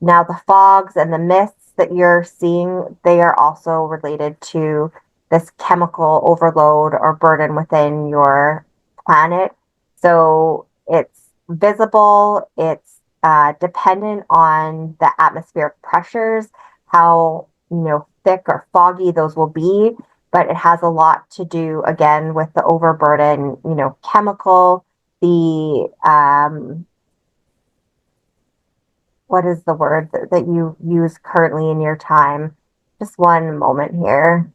Now, the fogs and the mists that you're seeing, they are also related to this chemical overload or burden within your planet. So it's visible, it's dependent on the atmospheric pressures, how, thick or foggy those will be. But it has a lot to do, again, with the overburden, chemical, the what is the word that you use currently in your time? Just one moment here.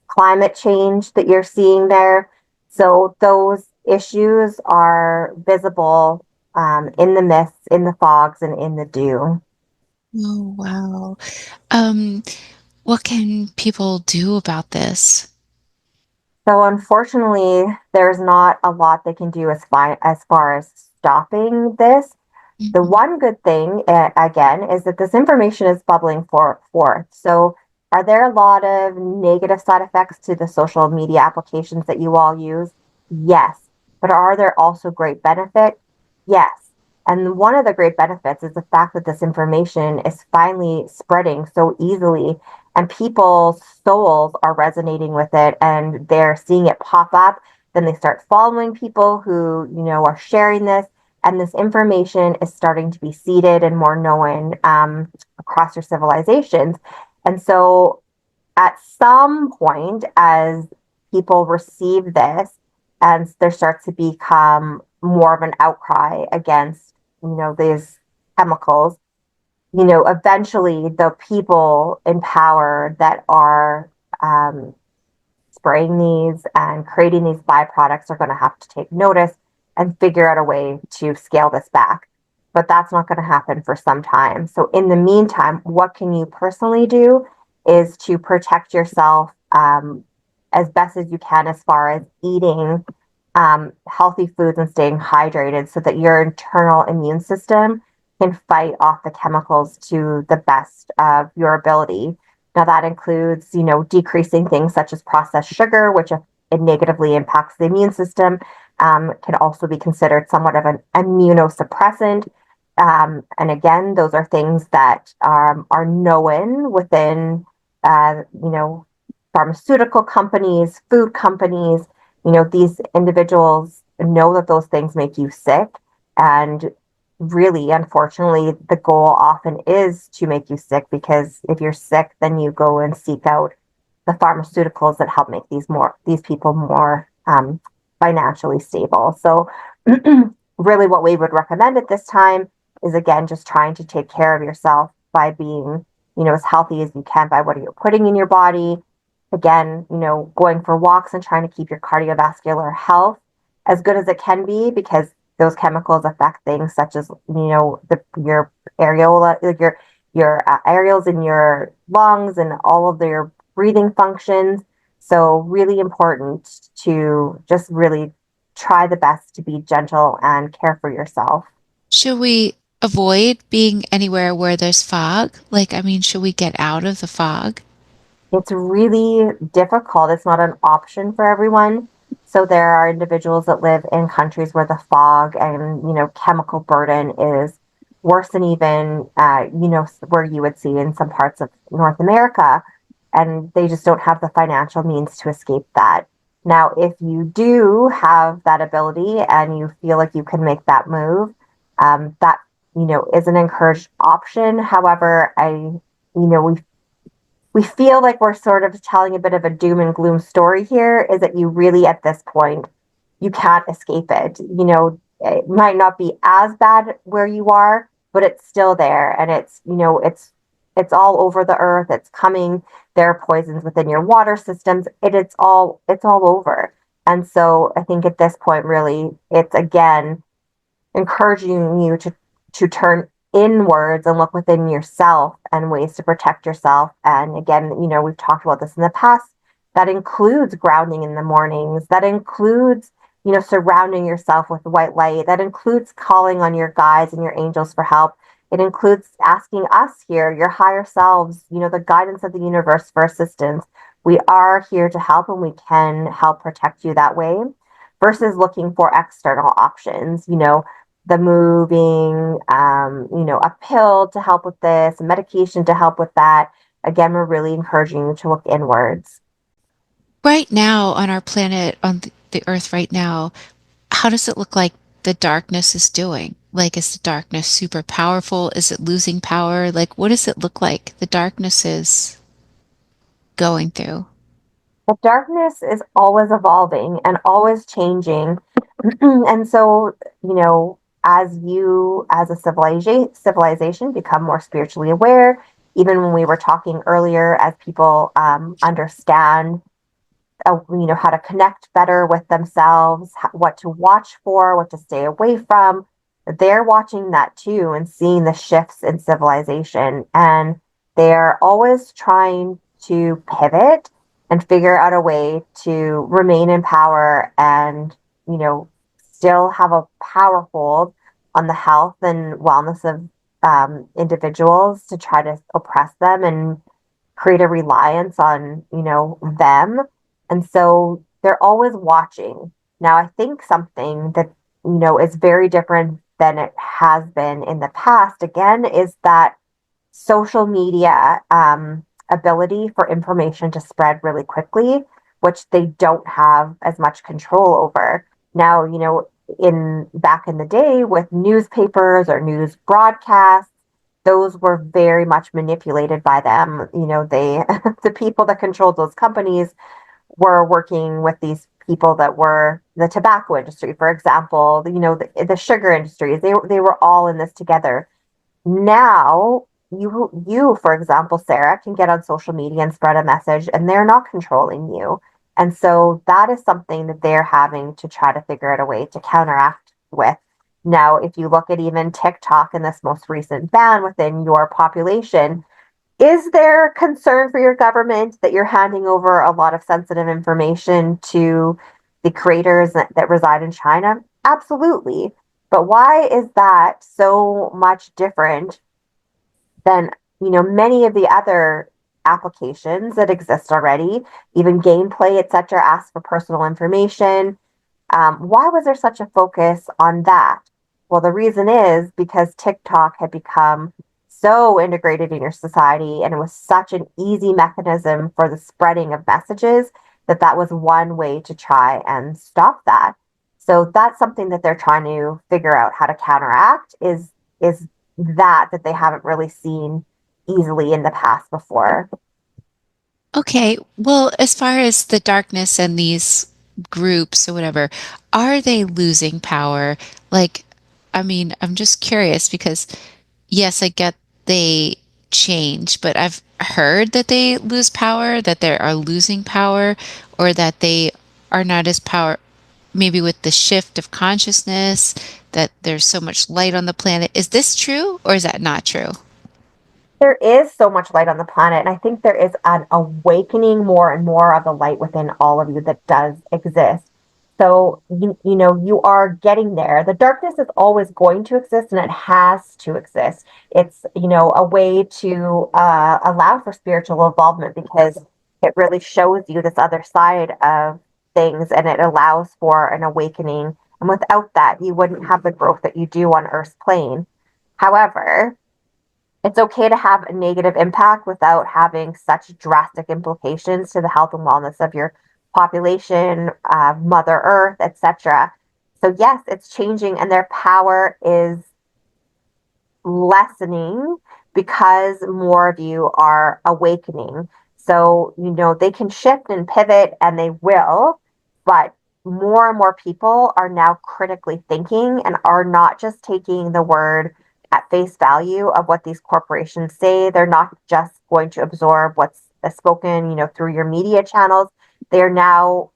Climate change that you're seeing there. So those issues are visible in the mists, in the fogs, and in the dew. Oh, wow. Um, what can people do about this? So unfortunately, there's not a lot they can do as far as stopping this. The Mhm. one good thing, again, is that this information is bubbling forth. So, are there a lot of negative side effects to the social media applications that you all use? Yes. But are there also great benefit? Yes. And one of the great benefits is the fact that this information is finally spreading so easily, and people's souls are resonating with it, and they're seeing it pop up. Then they start following people who, are sharing this, and this information is starting to be seeded and more known across your civilizations. And so, at some point, as people receive this, and there starts to become more of an outcry against, these chemicals, eventually the people in power that are um, spraying these and creating these byproducts are going to have to take notice and figure out a way to scale this back. But that's not going to happen for some time. So, in the meantime, what can you personally do is to protect yourself as best as you can as far as eating healthy foods and staying hydrated so that your internal immune system can fight off the chemicals to the best of your ability. Now, that includes, decreasing things such as processed sugar, which if it negatively impacts the immune system, can also be considered somewhat of an immunosuppressant. And again, those are things that are known within, pharmaceutical companies, food companies. These individuals know that those things make you sick. And really, unfortunately, the goal often is to make you sick, because if you're sick, then you go and seek out the pharmaceuticals that help make these people more financially stable. So, really, what we would recommend at this time is, again, just trying to take care of yourself by being, as healthy as you can by what you're putting in your body. Again, going for walks and trying to keep your cardiovascular health as good as it can be, because those chemicals affect things such as, your areola, like your areolas in your lungs and all of their breathing functions. So, really important to just really try the best to be gentle and care for yourself. Should we avoid being anywhere where there's fog? Like, I mean, should we get out of the fog? It's really difficult. It's not an option for everyone. So there are individuals that live in countries where the fog and, chemical burden is worse than even, where you would see in some parts of North America. And they just don't have the financial means to escape that. Now, if you do have that ability and you feel like you can make that move, that, is an encouraged option. However, we feel like we're sort of telling a bit of a doom and gloom story here, is that you really, at this point, you can't escape it. It might not be as bad where you are, but it's still there, and it's all over the earth. It's coming. There are poisons within your water systems. It's all over. And so I think at this point, really, it's again encouraging you to turn inwards and look within yourself and ways to protect yourself. And again, we've talked about this in the past. That includes grounding in the mornings. That includes, surrounding yourself with white light. That includes calling on your guides and your angels for help. It includes asking us here, your higher selves, the guidance of the universe, for assistance. We are here to help, and we can help protect you that way, versus looking for external options. the moving, a pill to help with this, medication to help with that. Again, we're really encouraging you to look inwards. Right now on our planet, on the Earth right now, how does it look like the darkness is doing? Like, is the darkness super powerful? Is it losing power? Like, what does it look like the darkness is going through? But darkness is always evolving and always changing. And so, as you, as a civilization, become more spiritually aware, even when we were talking earlier, as people understand how to connect better with themselves, what to watch for, what to stay away from. They're watching that too and seeing the shifts in civilization. And they're always trying to pivot and figure out a way to remain in power and, you know, still have a power hold on the health and wellness of individuals to try to oppress them and create a reliance on, them. And so they're always watching. Now, I think something that, is very different than it has been in the past, again, is that social media ability for information to spread really quickly, which they don't have as much control over. Now, in back in the day with newspapers or news broadcasts, those were very much manipulated by them. They the people that controlled those companies were working with these people that were the tobacco industry, for example, the sugar industries. They were all in this together. Now, you, for example, Sarah, can get on social media and spread a message, and they're not controlling you. And so that is something that they're having to try to figure out a way to counteract with. Now, if you look at even TikTok and this most recent ban within your population, is there concern for your government that you're handing over a lot of sensitive information to the creators that reside in China? Absolutely. But why is that so much different than, many of the other applications that exist already? Even gameplay, etc., asks for personal information. Why was there such a focus on that? Well, the reason is because TikTok had become so integrated in your society and it was such an easy mechanism for the spreading of messages that that was one way to try and stop that. So that's something that they're trying to figure out how to counteract is that they haven't really seen easily in the past before. Okay, well, as far as the darkness and these groups or whatever, are they losing power? Like, I mean, I'm just curious because, yes, I get they change, but I've heard that they lose power, that they are losing power, or that they are not as power, maybe with the shift of consciousness, that there's so much light on the planet. Is this true or is that not true? There is so much light on the planet, and I think there is an awakening more and more of the light within all of you that does exist. So you are getting there. The darkness is always going to exist, and it has to exist. It's a way to allow for spiritual involvement because it really shows you this other side of things, and it allows for an awakening. And without that, you wouldn't have the growth that you do on Earth's plane. However, it's okay to have a negative impact without having such drastic implications to the health and wellness of your population, Mother Earth, etc. So yes, it's changing, and their power is lessening because more of you are awakening. So, they can shift and pivot and they will, but more and more people are now critically thinking and are not just taking the word at face value of what these corporations say. They're not just going to absorb what's spoken, through your media channels. They're now,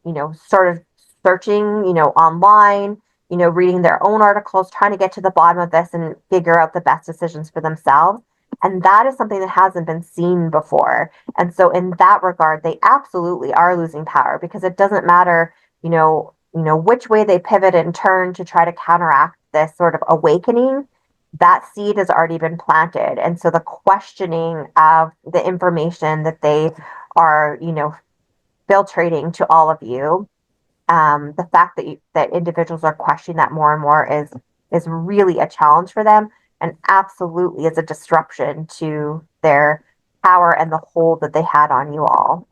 sort of searching, online, reading their own articles, trying to get to the bottom of this and figure out the best decisions for themselves. And that is something that hasn't been seen before. And so in that regard, they absolutely are losing power because it doesn't matter, which way they pivot and turn to try to counteract this sort of awakening. That seed has already been planted. And so the questioning of the information that they are, filtrating to all of you, the fact that that individuals are questioning that more and more is is really a challenge for them and absolutely is a disruption to their power and the hold that they had on you all.